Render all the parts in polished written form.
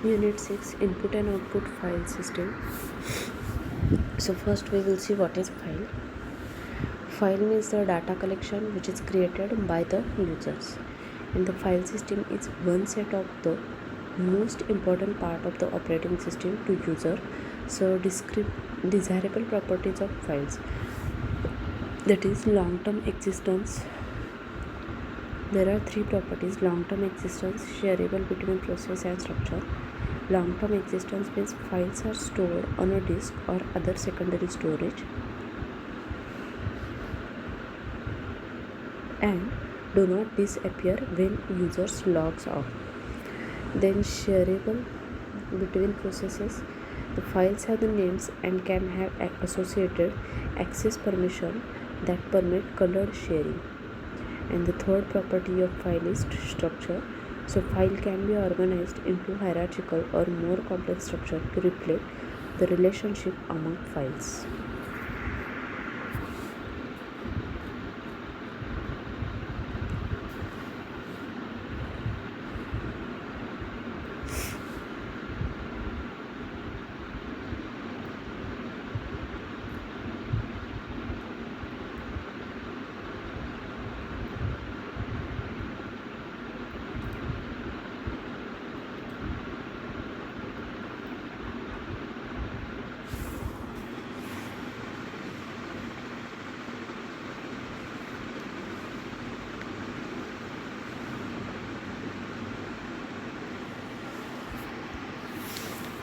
Unit 6, Input and Output File System. So first we will see what is file. File means the data collection which is created by the users. And the file system is one set of the most important part of the operating system to user. So desirable properties of files, that is long-term existence. There are three properties: long-term existence, shareable between process and structure. Long-term existence means files are stored on a disk or other secondary storage and do not disappear when users logs off. Then shareable between processes. The files have the names and can have associated access permission that permit colored sharing. And the third property of file is structure. So file can be organized into hierarchical or more complex structure to reflect the relationship among files.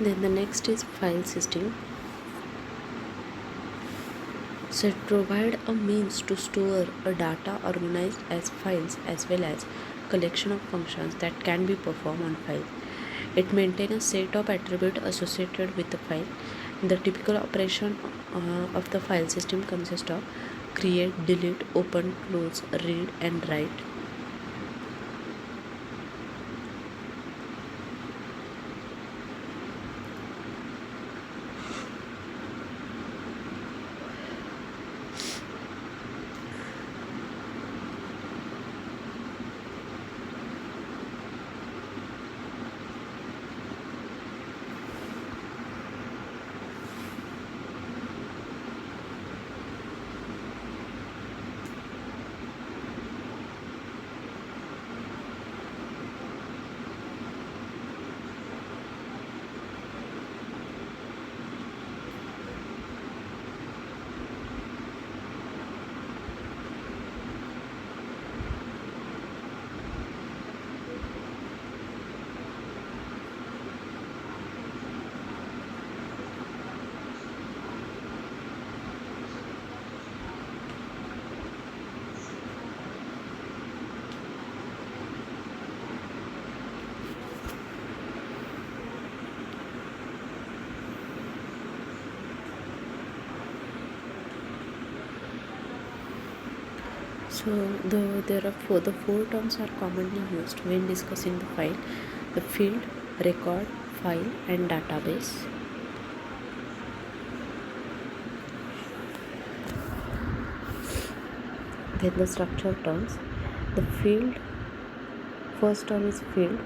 Then the next is file system. So it provides a means to store a data organized as files as well as collection of functions that can be performed on file. It maintains a set of attributes associated with the file. The typical operation of the file system consists of create, delete, open, close, read and write. So the four terms are commonly used when discussing the file: the field, record, file and database. Then the structure terms. The field, first term is field.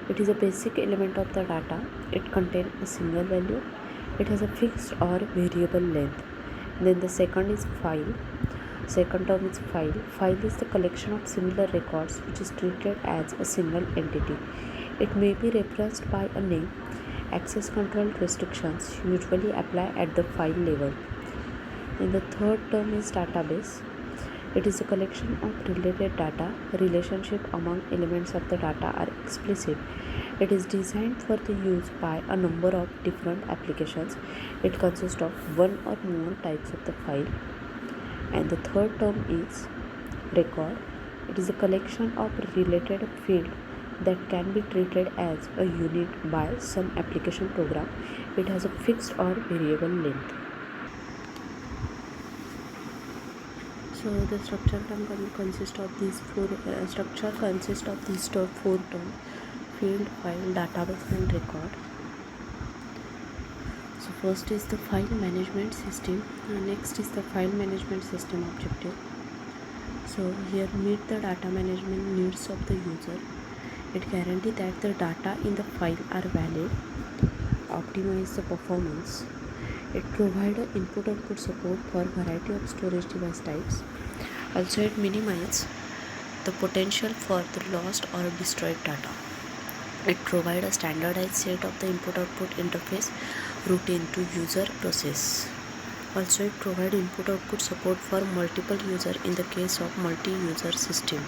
It is a basic element of the data. It contains a single value. It has a fixed or variable length. Then the second is file. Second term is file. File is the collection of similar records which is treated as a single entity. It may be referenced by a name. Access control restrictions usually apply at the file level. And the third term is database. It is a collection of related data. Relationship among elements of the data are explicit. It is designed for the use by a number of different applications. It consists of one or more types of the file. And the third term is record. It is a collection of related fields that can be treated as a unit by some application program. It has a fixed or variable length. So the structure term consists of these four terms: field, file, database and record. So first is the file management system, next is the file management system objective. So here meet the data management needs of the user. It guarantees that the data in the file are valid, optimize the performance. It provides input-output support for variety of storage device types. Also, it minimizes the potential for the lost or destroyed data. It provides a standardized set of the input-output interface routine to user process. Also, it provides input-output support for multiple users in the case of multi-user system.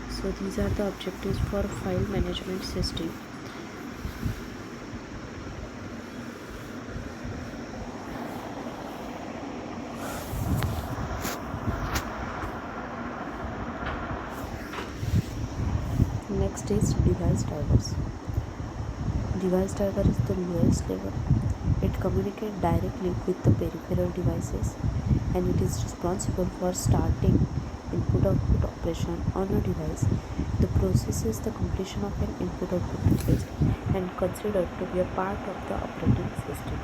So these are the objectives for file management system. Next is device drivers. Device driver is the lowest level. It communicates directly with the peripheral devices and it is responsible for starting input-output operation on a device. The process is the completion of an input-output request and considered to be a part of the operating system.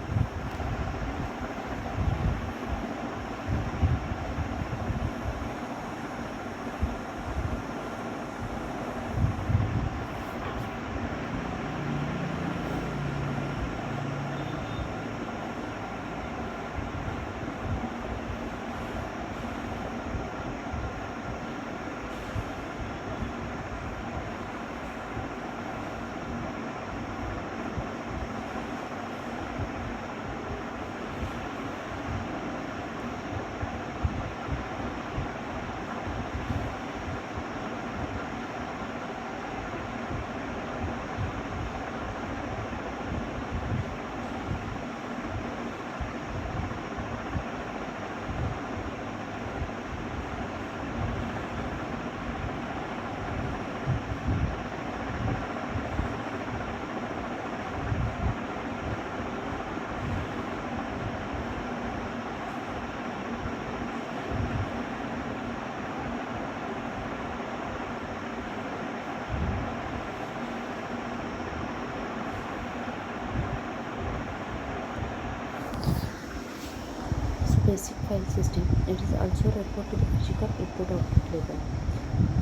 Basic file system. It is also referred to the physical input-output level.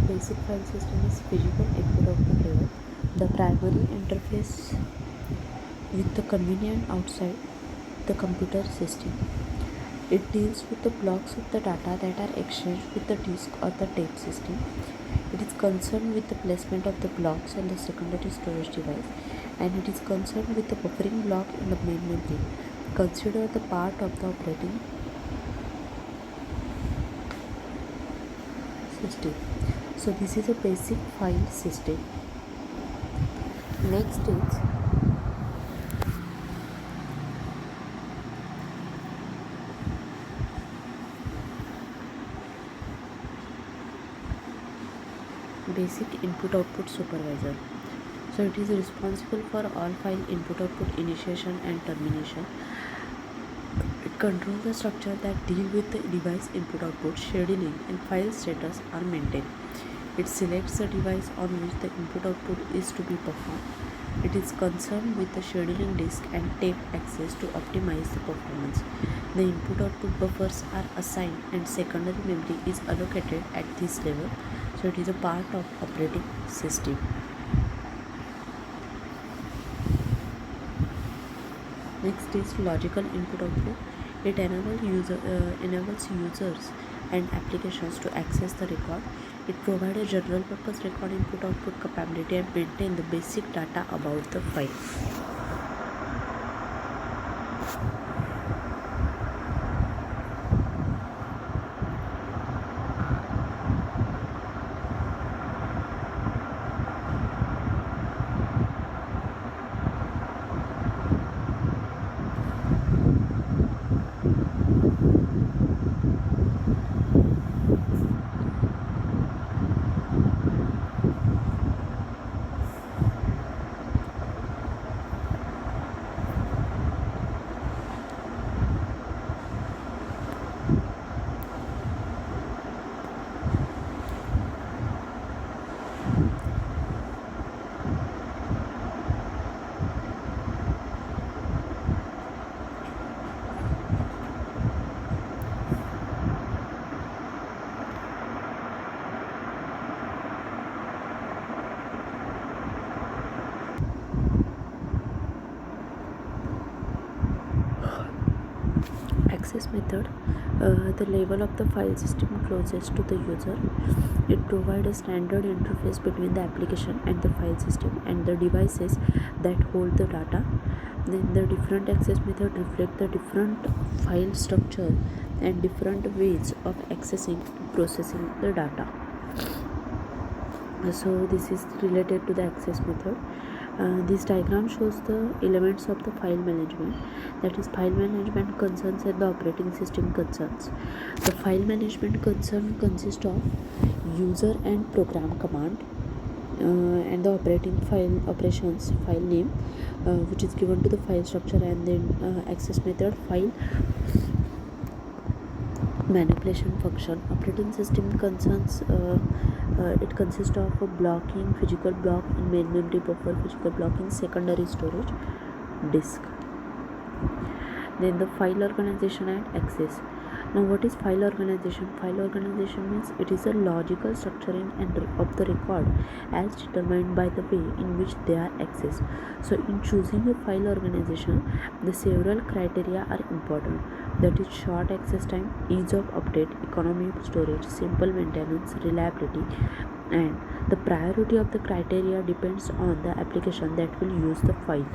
Basic file system is physical input-output level. The primary interface with the convenient outside the computer system. It deals with the blocks of the data that are exchanged with the disk or the tape system. It is concerned with the placement of the blocks on the secondary storage device and it is concerned with the buffering block in the main memory. Consider the part of the operating system. So this is a basic file system. Next is basic input-output supervisor. So it is responsible for all file input-output initiation and termination. It controls the structure that deal with the device input-output, scheduling and file status are maintained. It selects the device on which the input-output is to be performed. It is concerned with the scheduling disk and tape access to optimize the performance. The input-output buffers are assigned and secondary memory is allocated at this level. So it is a part of operating system. Next is logical input-output. It enables users and applications to access the record. It provides a general purpose record input-output capability and maintain the basic data about the file. access method, the level of the file system closest to the user. It provides a standard interface between the application and the file system and the devices that hold the data. Then the different access method reflect the different file structure and different ways of accessing processing the data. So this is related to the access method. This diagram shows the elements of the file management, that is file management concerns and the operating system concerns. The file management concern consists of user and program command, and the operating file operations file name, which is given to the file structure, and then access method file manipulation function. Operating system concerns, it consists of a blocking, physical block in main memory buffer, physical block in secondary storage disk. Then the file organization and access. Now what is file organization? File organization means it is a logical structuring of the record as determined by the way in which they are accessed. So in choosing a file organization, the several criteria are important, that is short access time, ease of update, economy of storage, simple maintenance, reliability, and the priority of the criteria depends on the application that will use the file.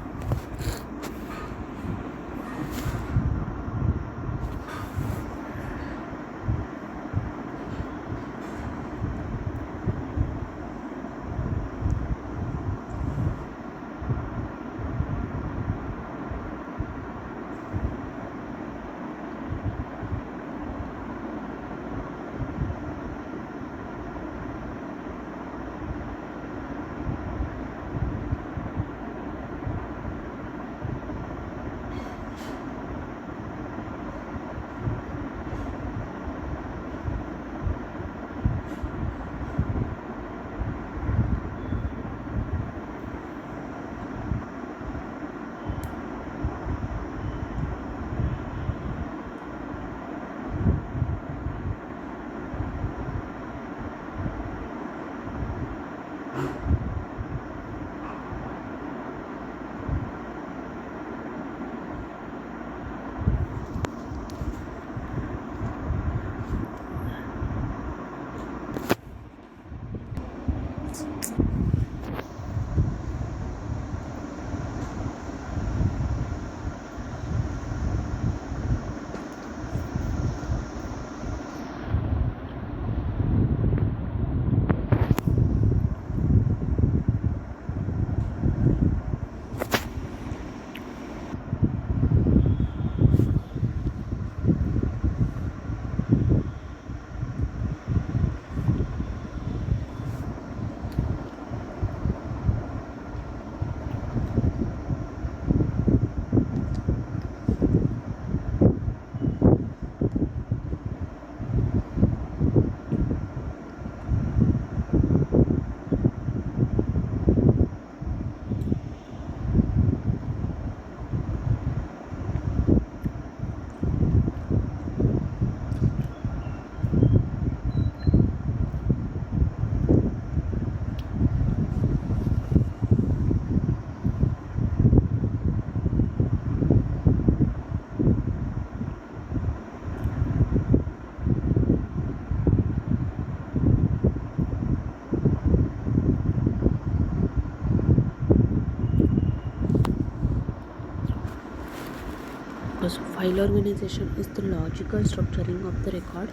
So file organization is the logical structuring of the record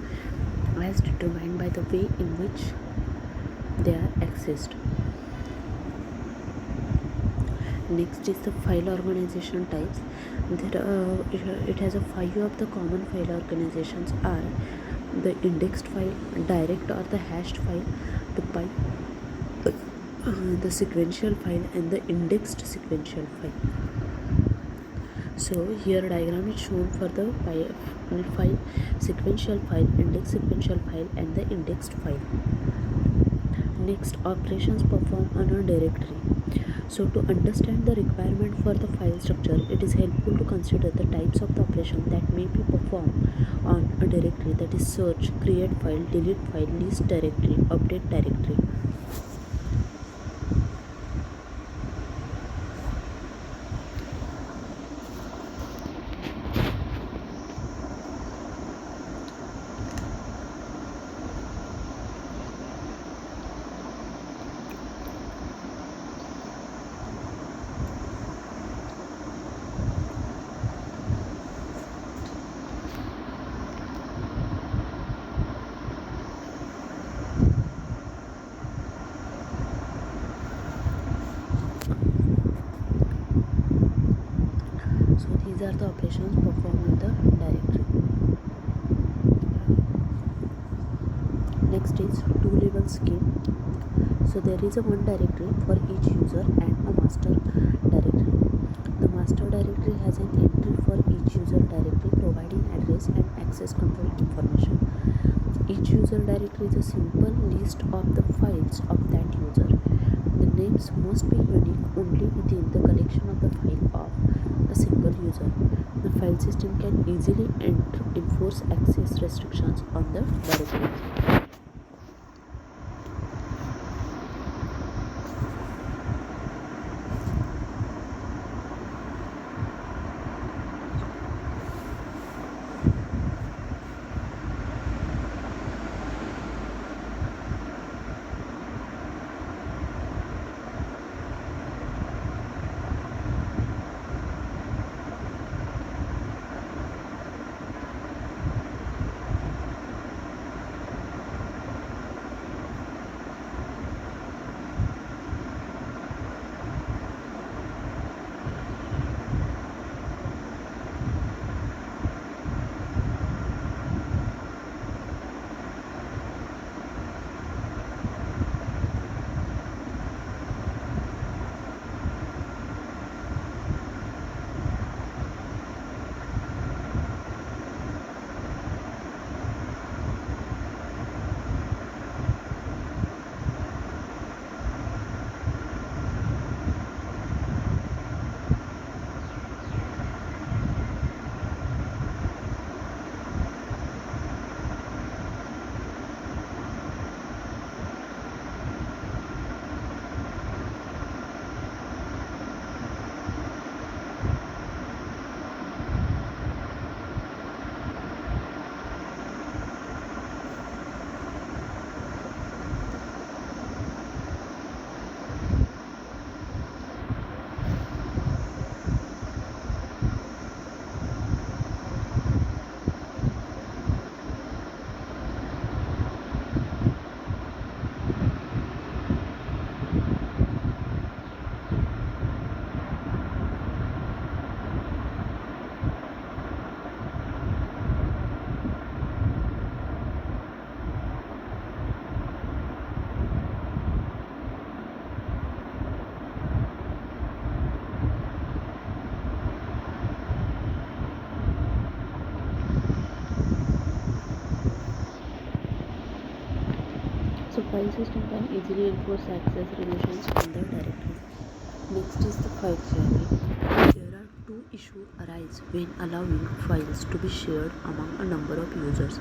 as determined by the way in which they are accessed. Next is the file organization types. It has a 5 of the common file organizations are the indexed file, direct or the hashed file, the sequential file, and the indexed sequential file. So here diagram is shown for the file, sequential file, index sequential file, and the indexed file. Next, operations performed on a directory. So to understand the requirement for the file structure, it is helpful to consider the types of the operation that may be performed on a directory, that is search, create file, delete file, list directory, update directory. operations performed in the directory. Next is two-level scheme. So there is a one directory for each user and a master directory. The master directory has an entry for each user directory providing address and access control information. Each user directory is a simple list of the files of that user. The names must be unique only within the collection of the file of a single user. The file system can easily enforce access restrictions on the directory. So file system can easily enforce access relations on the directory. Next is the file sharing. There are two issues arise when allowing files to be shared among a number of users.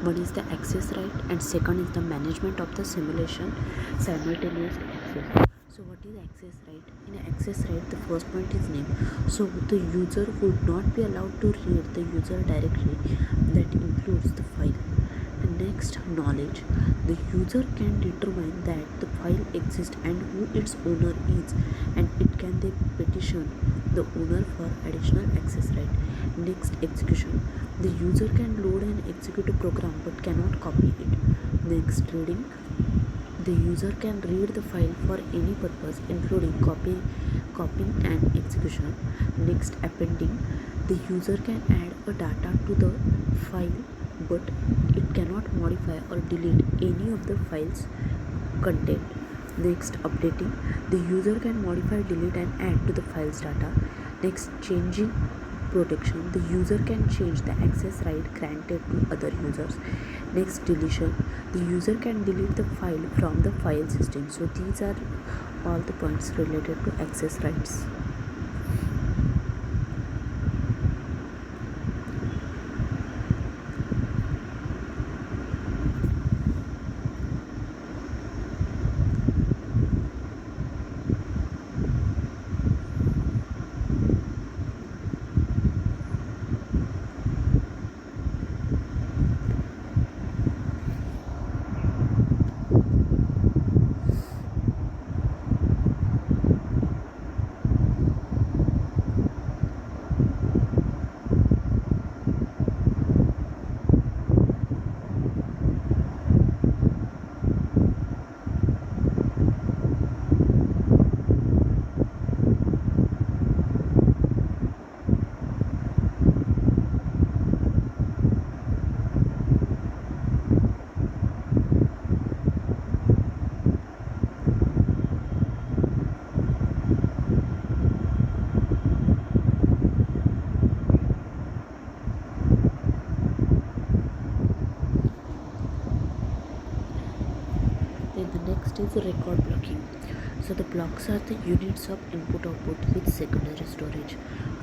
One is the access right and second is the management of the simulation simultaneous access. So what is access right? In access right, the first point is name. So the user would not be allowed to read the user directory that includes the file. Next, knowledge. The user can determine that the file exists and who its owner is, and it can then petition the owner for additional access right. Next, execution. The user can load and execute a program but cannot copy it. Next, reading. The user can read the file for any purpose including copying and execution. Next, appending. The user can add a data to the file but it cannot modify or delete any of the file's content. Next, updating. The user can modify, delete and add to the file's data. Next, changing protection. The user can change the access right granted to other users. Next, deletion. The user can delete the file from the file system. So these are all the points related to access rights. is record blocking. So the blocks are the units of input output with secondary storage.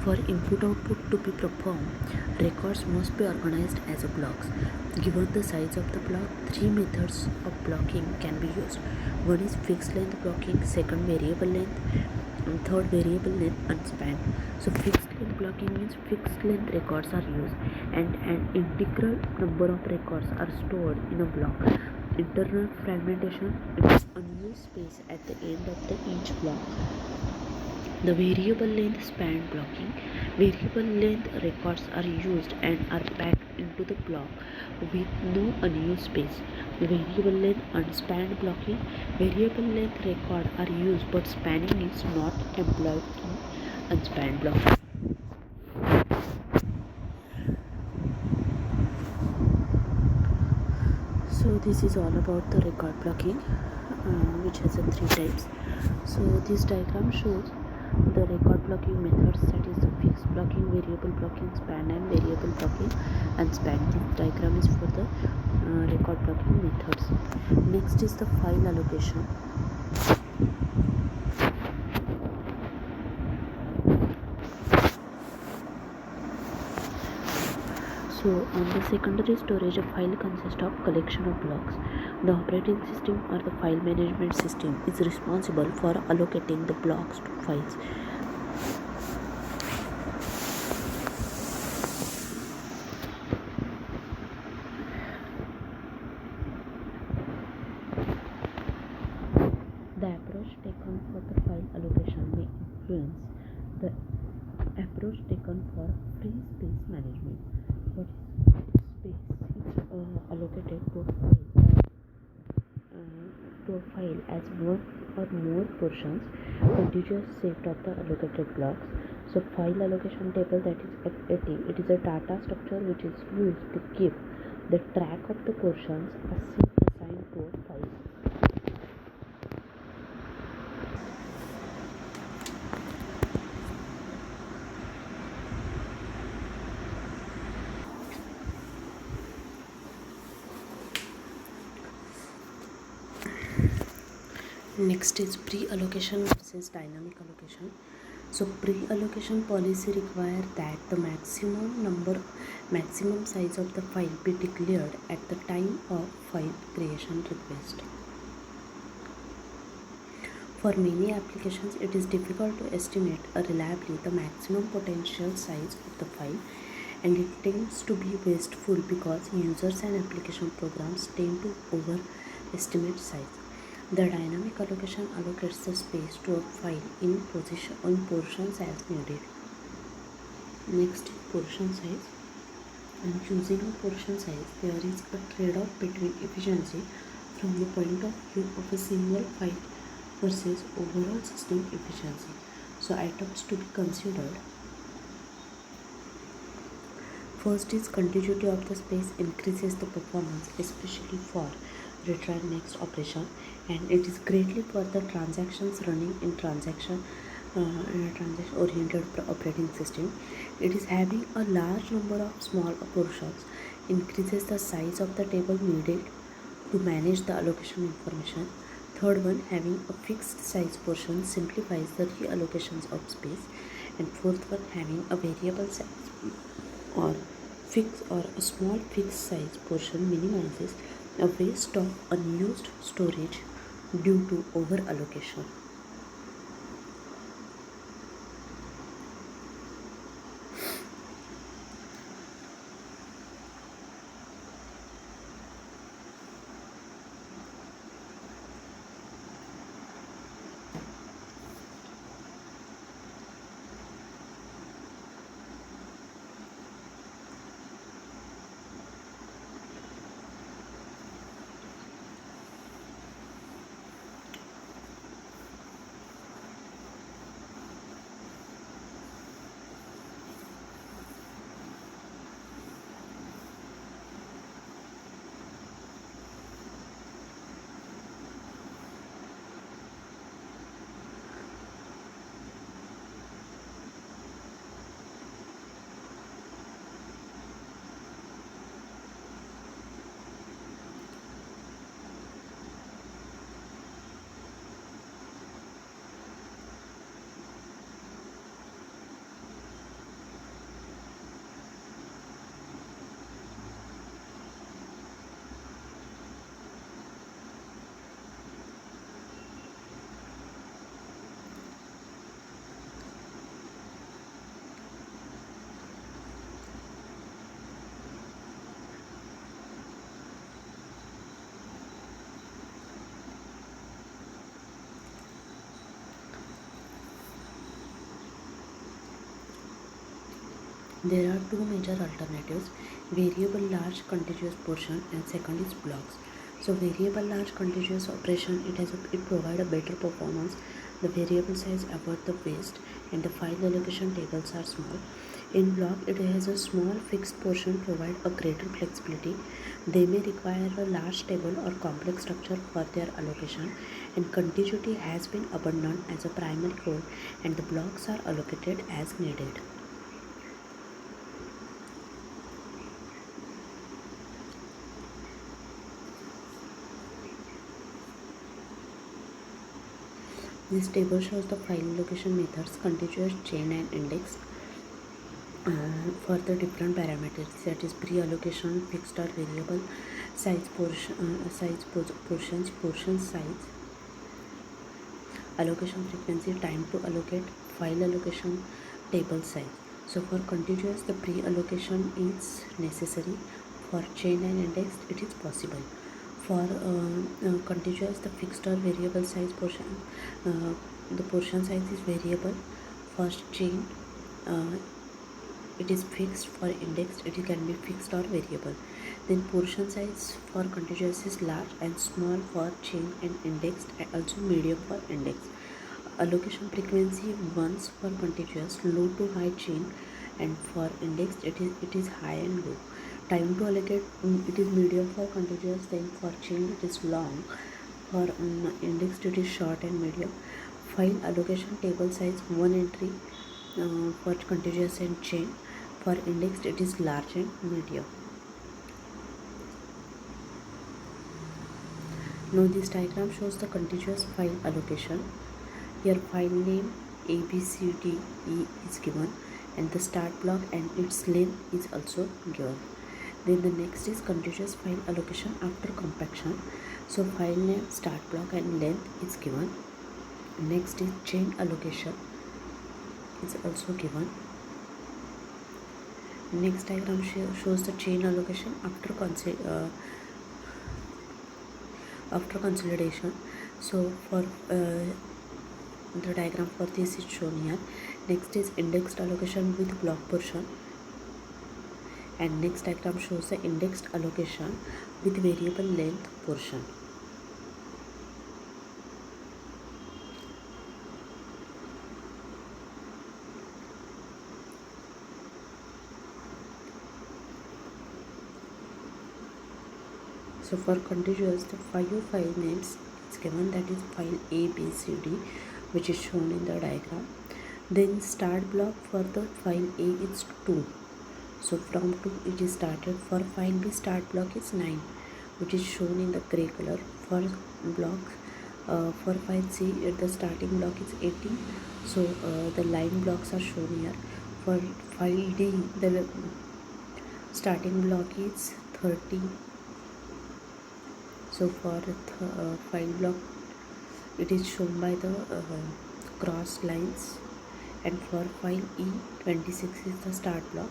For input output to be performed, records must be organized as a blocks. Given the size of the block, three methods of blocking can be used. One is fixed length blocking, second variable length, and third variable length unspanned. So fixed length blocking means fixed length records are used and an integral number of records are stored in a block. Internal fragmentation is unused space at the end of each block. The variable length span blocking. Variable length records are used and are packed into the block with no unused space. Variable length unspanned blocking. Variable length records are used but spanning is not employed in unspanned blocking. So this is all about the record blocking, which has three types. So this diagram shows the record blocking methods, that is the fixed blocking, variable blocking, span and variable blocking unspanned. This diagram is for the record blocking methods. Next is the file allocation. So on the secondary storage, a file consists of collection of blocks. The operating system or the file management system is responsible for allocating the blocks to files. The approach taken for the file allocation may influence the approach taken for free space management. What space is allocated to a file as one or more portions, contiguous set of the allocated blocks. So file allocation table, that is FAT, it is a data structure which is used to keep the track of the portions assigned to a file. Next is pre-allocation versus dynamic allocation. So pre-allocation policy require that the maximum size of the file be declared at the time of file creation request. For many applications, it is difficult to estimate reliably the maximum potential size of the file, and it tends to be wasteful because users and application programs tend to overestimate size. The dynamic allocation allocates the space to a file in portions as needed. Next, portion size. In choosing a portion size, there is a trade-off between efficiency from the point of view of a single file versus overall system efficiency. So items to be considered. First is continuity of the space increases the performance, especially for retrieve next operation, and it is greatly for the transactions running in transaction oriented operating system. It is having a large number of small portions increases the size of the table needed to manage the allocation information. Third one, having a fixed size portion simplifies the reallocations of space. And fourth one, having a variable size or a small fixed size portion minimizes a waste of unused storage due to over allocation. There are two major alternatives: variable large contiguous portion and second is blocks. So variable large contiguous operation, it provide a better performance. The variable size avoid the waste and the file allocation tables are small. In block, it has a small fixed portion provide a greater flexibility. They may require a large table or complex structure for their allocation, and contiguity has been abandoned as a primary goal and the blocks are allocated as needed. This table shows the file allocation methods, contiguous, chain and index, for the different parameters, that is pre-allocation, fixed or variable, portion size, allocation frequency, time to allocate, file allocation, table size. So for contiguous, the pre-allocation is necessary. For chain and index, it is possible. For contiguous, the fixed or variable size portion, the portion size is variable. For chain, uh, it is fixed. For index, it can be fixed or variable. Then portion size for contiguous is large and small for chain and indexed, and also medium for index. Allocation frequency once for contiguous, low to high chain, and for indexed it is high and low. Time to allocate, it is medium for contiguous, then for chain it is long, for indexed it is short and medium. File allocation table size one entry, for contiguous and chain. For indexed it is large and medium. Now this diagram shows the contiguous file allocation. Here file name ABCDE is given and the start block and its length is also given. Then the next is contiguous file allocation after compaction. So file name, start block and length is given. Next is chain allocation is also given. Next diagram shows the chain allocation after consolidation. So for the diagram for this is shown here. Next is indexed allocation with block portion, and next diagram shows the indexed allocation with variable length portion. So for contiguous, the file names is given, that is file A, B, C, D, which is shown in the diagram. Then start block for the file A is 2. So from 2 it is started. For file B, start block is 9, which is shown in the gray color. For block, for file C, the starting block is 18. So the line blocks are shown here. For file D, the starting block is 30. So for file block, it is shown by the cross lines, and for file E, 26 is the start block.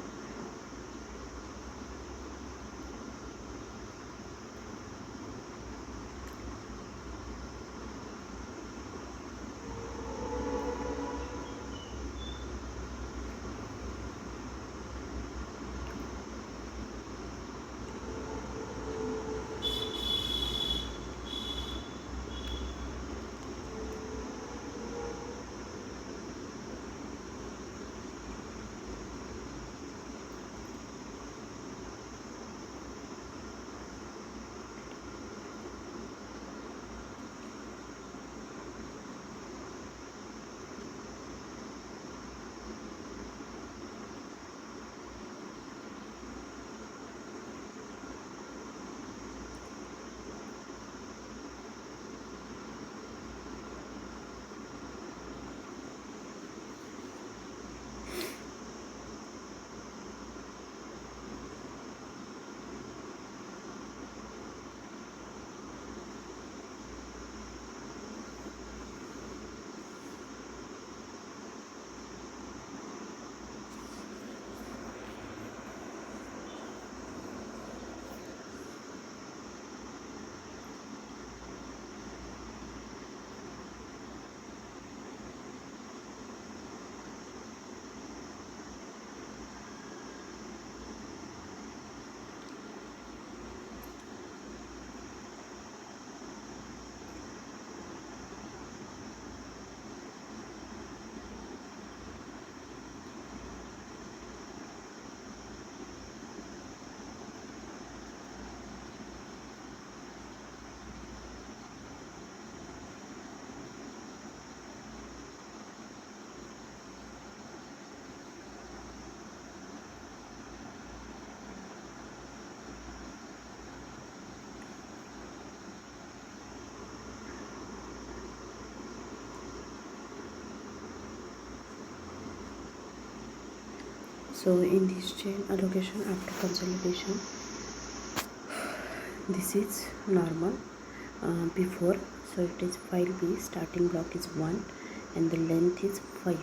So in this chain allocation after consolidation, this is normal before. So it is file B, starting block is 1 and the length is 5.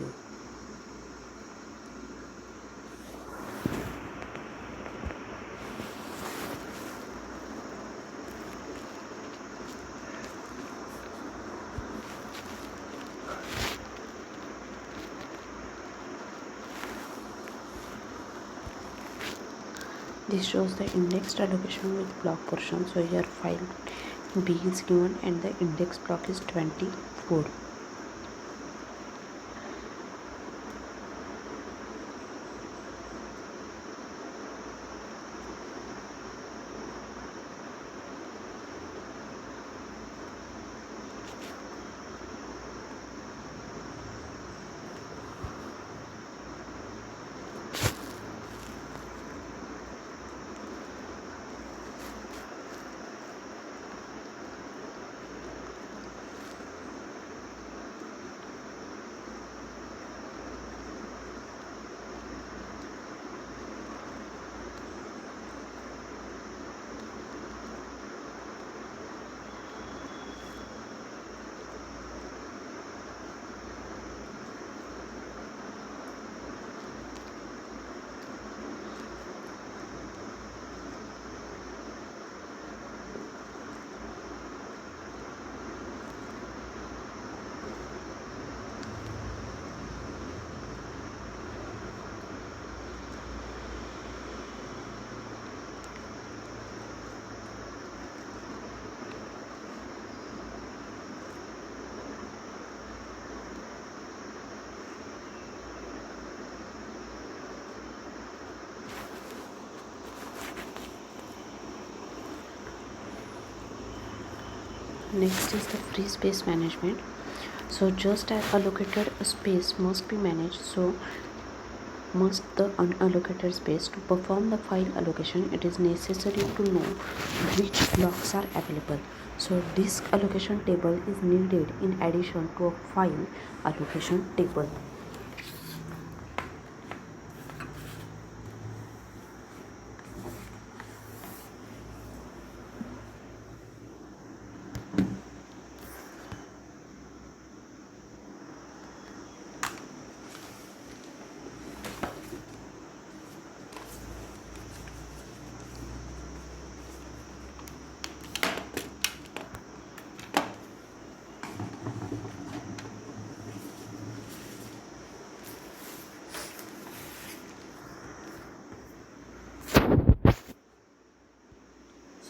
This shows the indexed allocation with block portion. So here file B is given and the index block is 24. Next is the free space management. So just as allocated space must be managed, so must the unallocated space. To perform the file allocation, it is necessary to know which blocks are available. So disk allocation table is needed in addition to a file allocation table.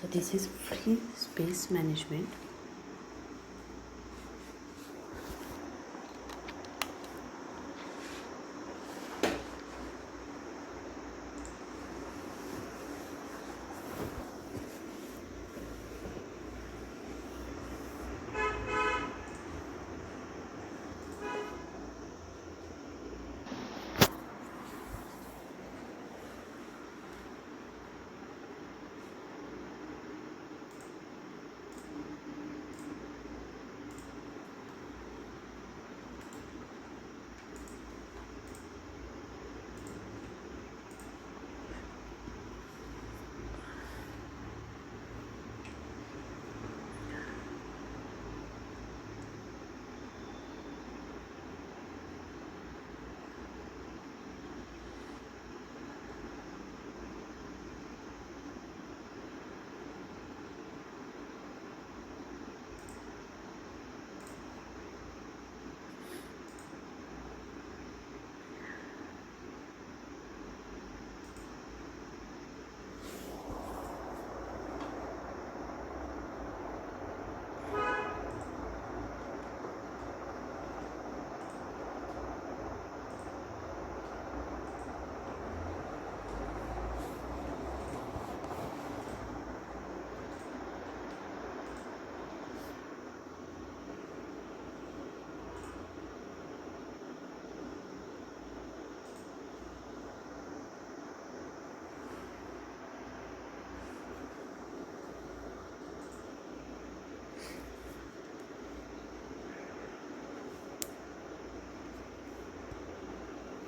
So this is free space management.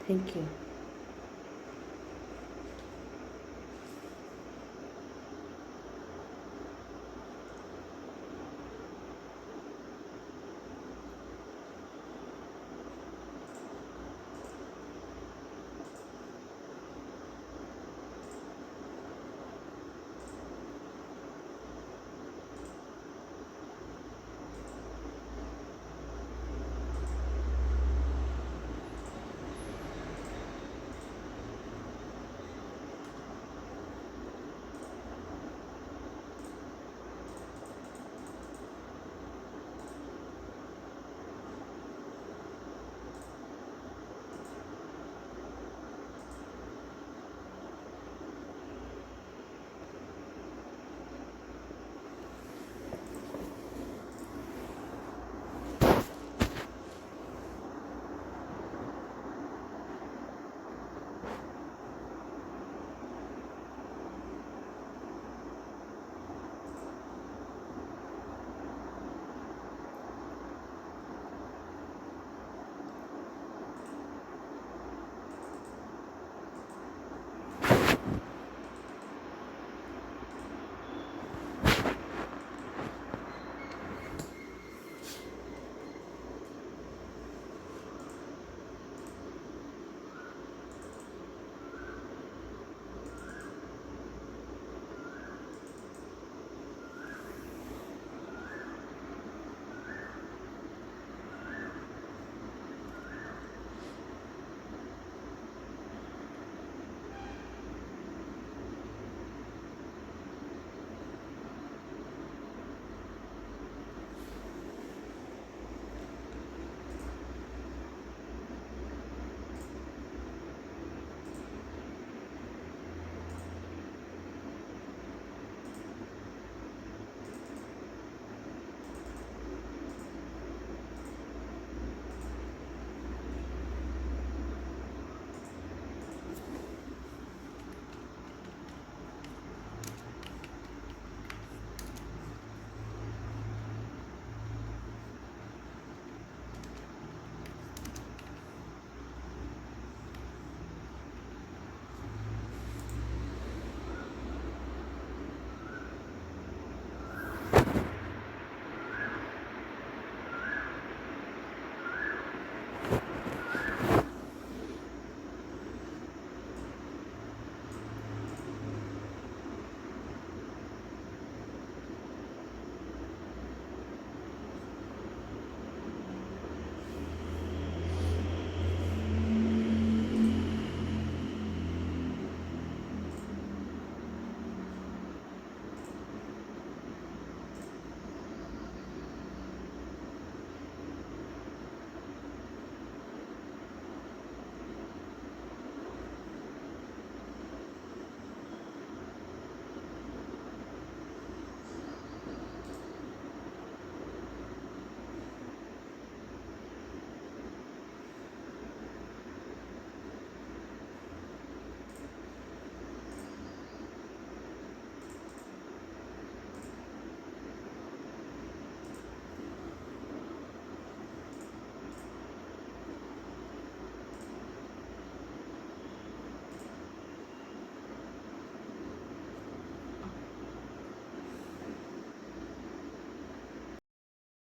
Thank you.